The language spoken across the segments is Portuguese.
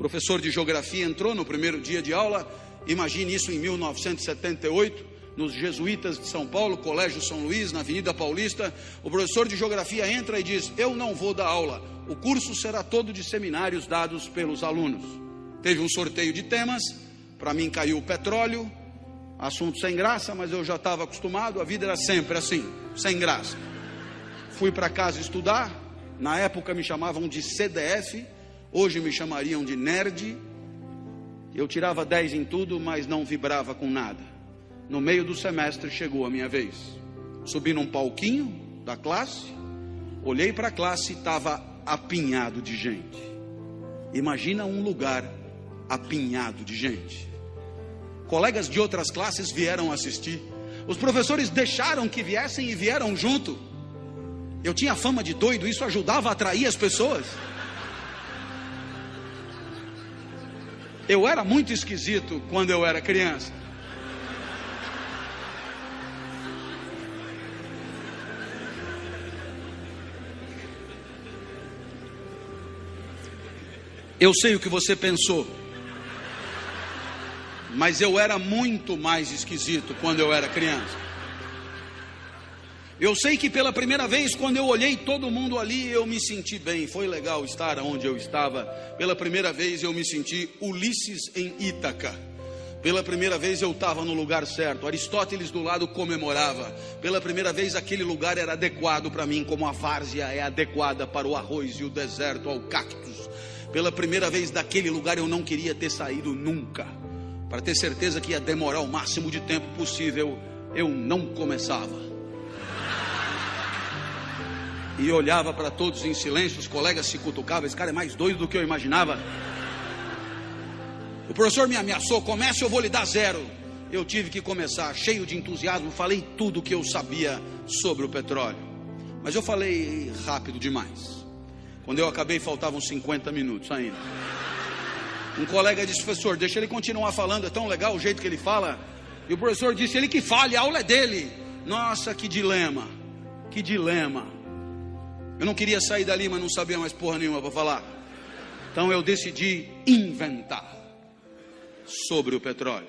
professor de geografia entrou no primeiro dia de aula, imagine isso em 1978, nos Jesuítas de São Paulo, Colégio São Luís, na Avenida Paulista. O professor de geografia entra e diz: eu não vou dar aula, o curso será todo de seminários dados pelos alunos. Teve um sorteio de temas, para mim caiu o petróleo, assunto sem graça, mas eu já estava acostumado, a vida era sempre assim, sem graça. Fui para casa estudar, na época me chamavam de CDF, hoje me chamariam de nerd. Eu tirava 10 em tudo, mas não vibrava com nada. No meio do semestre chegou a minha vez. Subi num palquinho da classe, olhei para a classe e estava apinhado de gente. Imagina um lugar apinhado de gente. Colegas de outras classes vieram assistir. Os professores deixaram que viessem e vieram junto. Eu tinha fama de doido, isso ajudava a atrair as pessoas. Eu era muito esquisito quando eu era criança. Eu sei o que você pensou, mas eu era muito mais esquisito quando eu era criança. Eu sei que pela primeira vez, quando eu olhei todo mundo ali, eu me senti bem. Foi legal estar onde eu estava. Pela primeira vez eu me senti Ulisses em Ítaca. Pela primeira vez eu estava no lugar certo. Aristóteles do lado comemorava. Pela primeira vez aquele lugar era adequado para mim, como a várzea é adequada para o arroz e o deserto ao cactus. Pela primeira vez daquele lugar eu não queria ter saído nunca. Para ter certeza que ia demorar o máximo de tempo possível, eu não começava. E olhava para todos em silêncio, os colegas se cutucavam. Esse cara é mais doido do que eu imaginava. O professor me ameaçou: comece, eu vou lhe dar 0. Eu tive que começar, cheio de entusiasmo. Falei tudo o que eu sabia sobre o petróleo, mas eu falei rápido demais. Quando eu acabei, faltavam 50 minutos ainda. Um colega disse: professor, deixa ele continuar falando, é tão legal o jeito que ele fala. E o professor disse: ele que fale, a aula é dele. Nossa, que dilema, que dilema. Eu não queria sair dali, mas não sabia mais porra nenhuma para falar. Então eu decidi inventar sobre o petróleo.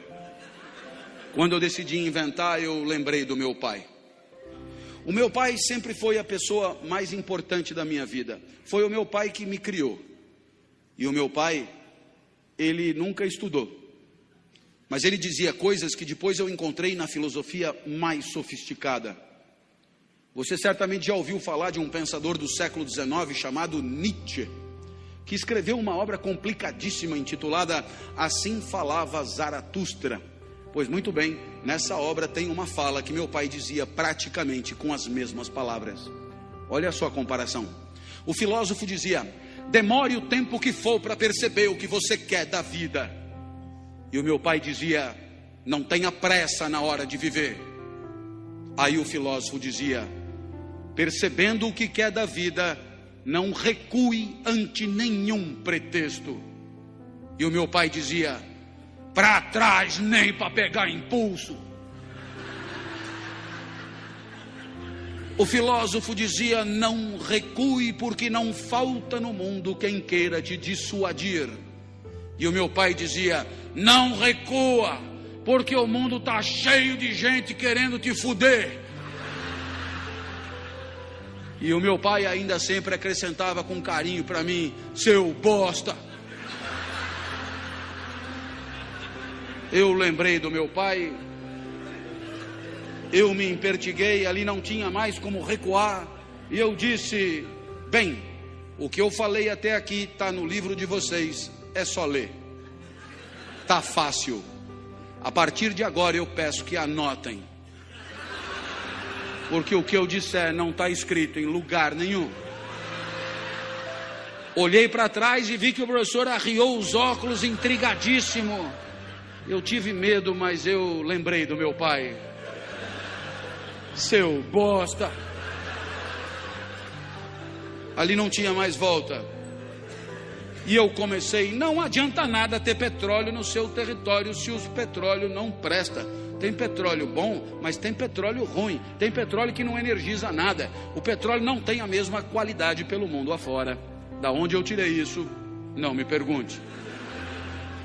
Quando eu decidi inventar, eu lembrei do meu pai. O meu pai sempre foi a pessoa mais importante da minha vida. Foi o meu pai que me criou. E o meu pai, ele nunca estudou, mas ele dizia coisas que depois eu encontrei na filosofia mais sofisticada. Você certamente já ouviu falar de um pensador do século XIX chamado Nietzsche, que escreveu uma obra complicadíssima intitulada Assim Falava Zaratustra. Pois muito bem, nessa obra tem uma fala que meu pai dizia praticamente com as mesmas palavras. Olha só a comparação. O filósofo dizia: demore o tempo que for para perceber o que você quer da vida. E o meu pai dizia: não tenha pressa na hora de viver. Aí o filósofo dizia: percebendo o que quer da vida, não recue ante nenhum pretexto. E o meu pai dizia: para trás nem para pegar impulso. O filósofo dizia: não recue, porque não falta no mundo quem queira te dissuadir. E o meu pai dizia: não recua, porque o mundo está cheio de gente querendo te fuder. E o meu pai ainda sempre acrescentava com carinho para mim: seu bosta. Eu lembrei do meu pai, eu me empertiguei, ali não tinha mais como recuar. E eu disse: bem, o que eu falei até aqui está no livro de vocês, é só ler. Tá fácil. A partir de agora eu peço que anotem, porque o que eu disser não está escrito em lugar nenhum. Olhei para trás e vi que o professor arriou os óculos intrigadíssimo. Eu tive medo, mas eu lembrei do meu pai. Seu bosta. Ali não tinha mais volta. E eu comecei: não adianta nada ter petróleo no seu território se o petróleo não presta. Tem petróleo bom, mas tem petróleo ruim. Tem petróleo que não energiza nada. O petróleo não tem a mesma qualidade pelo mundo afora. Da onde eu tirei isso, não me pergunte.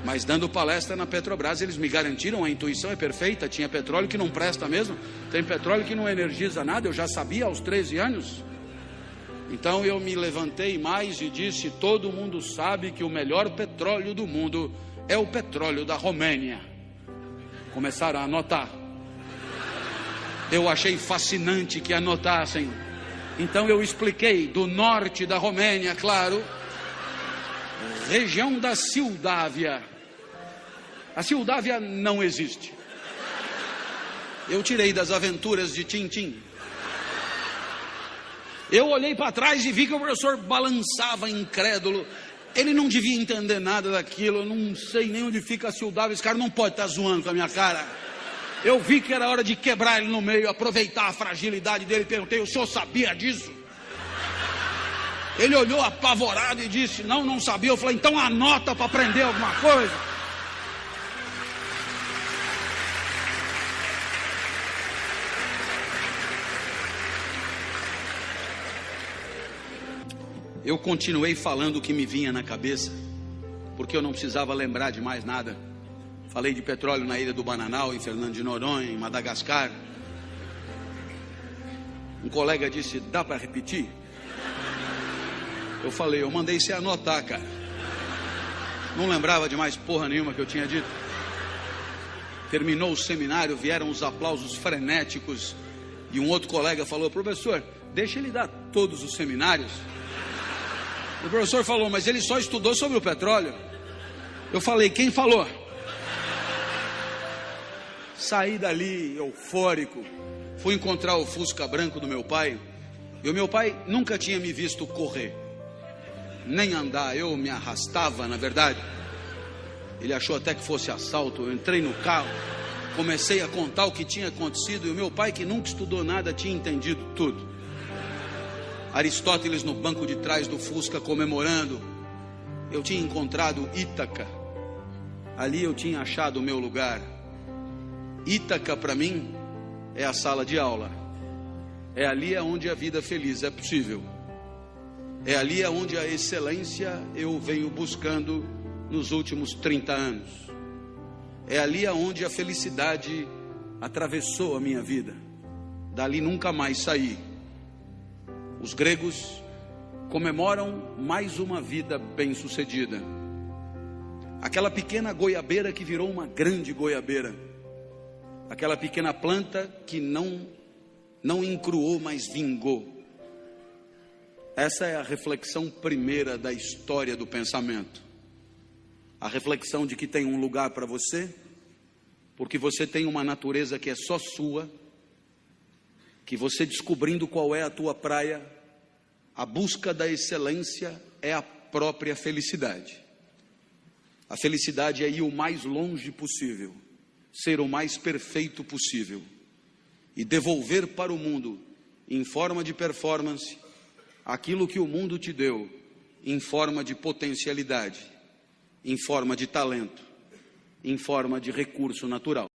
Mas dando palestra na Petrobras, eles me garantiram, a intuição é perfeita, tinha petróleo que não presta mesmo, tem petróleo que não energiza nada, eu já sabia aos 13 anos. Então eu me levantei mais e disse: todo mundo sabe que o melhor petróleo do mundo é o petróleo da Romênia. Começaram a anotar. Eu achei fascinante que anotassem. Então eu expliquei: do norte da Romênia, claro, região da Sildávia. A Sildávia não existe. Eu tirei das aventuras de Tintim. Eu olhei para trás e vi que o professor balançava incrédulo. Ele não devia entender nada daquilo. Eu não sei nem onde fica a Sildávia. Esse cara não pode estar zoando com a minha cara. Eu vi que era hora de quebrar ele no meio, aproveitar a fragilidade dele. Perguntei: o senhor sabia disso? Ele olhou apavorado e disse: não sabia. Eu falei: então anota para aprender alguma coisa. Eu continuei falando o que me vinha na cabeça, porque eu não precisava lembrar de mais nada. Falei de petróleo na Ilha do Bananal, em Fernando de Noronha, em Madagascar. Um colega disse: dá para repetir? Eu falei: eu mandei você anotar, cara. Não lembrava de mais porra nenhuma que eu tinha dito. Terminou o seminário, vieram os aplausos frenéticos. E um outro colega falou: professor, deixa ele dar todos os seminários. O professor falou: mas ele só estudou sobre o petróleo. Eu falei: quem falou? Saí dali eufórico. Fui encontrar o Fusca branco do meu pai. E o meu pai nunca tinha me visto correr, nem andar. Eu me arrastava, na verdade. Ele achou até que fosse assalto. Eu entrei no carro, comecei a contar o que tinha acontecido. E o meu pai, que nunca estudou nada, tinha entendido tudo. Aristóteles no banco de trás do Fusca comemorando. Eu tinha encontrado Ítaca. Ali eu tinha achado o meu lugar. Ítaca para mim é a sala de aula. É ali onde a vida feliz é possível. É ali onde a excelência eu venho buscando nos últimos 30 anos. É ali onde a felicidade atravessou a minha vida. Dali nunca mais saí. Os gregos comemoram mais uma vida bem-sucedida. Aquela pequena goiabeira que virou uma grande goiabeira. Aquela pequena planta que não encruou, mas vingou. Essa é a reflexão primeira da história do pensamento. A reflexão de que tem um lugar para você, porque você tem uma natureza que é só sua, que você descobrindo qual é a tua praia, a busca da excelência é a própria felicidade. A felicidade é ir o mais longe possível, ser o mais perfeito possível e devolver para o mundo, em forma de performance, aquilo que o mundo te deu, em forma de potencialidade, em forma de talento, em forma de recurso natural.